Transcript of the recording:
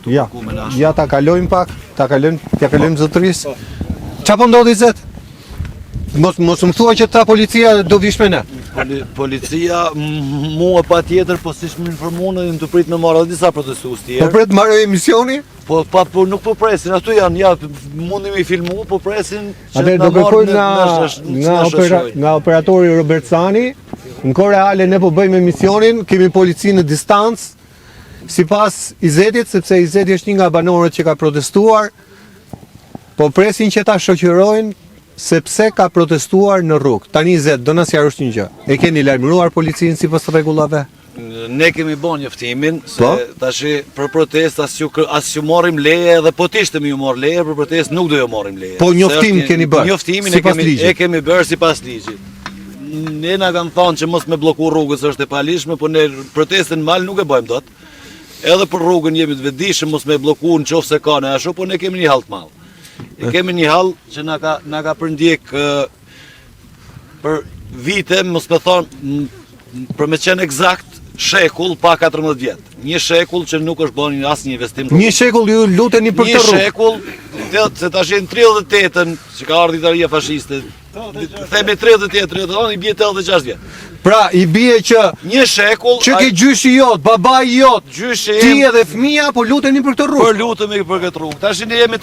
Ja, ja ta kalojmë pak, t'ja kalojmë zotërisë. Qa po ndodhi zet? Mos më thua që ta policia do vish me ne. Policia mua pa tjetër, po si shmë informuar në të prit me marrë dhe disa protestues tjerë. Po pret marrë emisioni? Po nuk po presin, ato janë, ja, mundi mi filmu, po presin që Atëherë do kërkoj nga operatori Robert Sani, në kohë reale ne po bëjmë emisionin, kemi policinë në distancë, sipas Izetit, sepse Izeti është një nga banorët që ka protestuar, po presin që ta shoqërojnë sepse ka protestuar në rrugë. Tani Izet, do na sqarosh një gjë. E keni lajmëruar policinë sipas rregullave? Ne kemi bën njoftimin se tash për protestë as ju morrim leje dhe po t'ishte më ju morr leje për protestë nuk do ju morrim leje. Po njoftim keni bërë. Njoftimin e kemi bërë sipas ligjit. Ne na kanë thonë që mos me blloku rrugës është e palishme, po ne protestën mal nuk e bëjmë dot. Edhe për rrugën jemi të vetëdijshëm mos me blloku nëse ka ne ashtu, po ne kemi një hall të madh. Kemi një hall që na ka përndjek për vite, mos me thonë për me qenë eksakt shekull pa 14 vjet. Një shekull që nuk është bën asnjë investim. Një shekull ju luteni për këtë rrugë. Një shekull, se tash në 38-ën që ka ardhur Italia fashiste. Themi 38 i bie 86 vjet. Pra, i bie që një shekull që ke gjyshi jot, babai jot, gjyshi ti edhe fëmia po luteni për këtë rrugë. Po lutemi për këtë rrugë. Tash ne jemi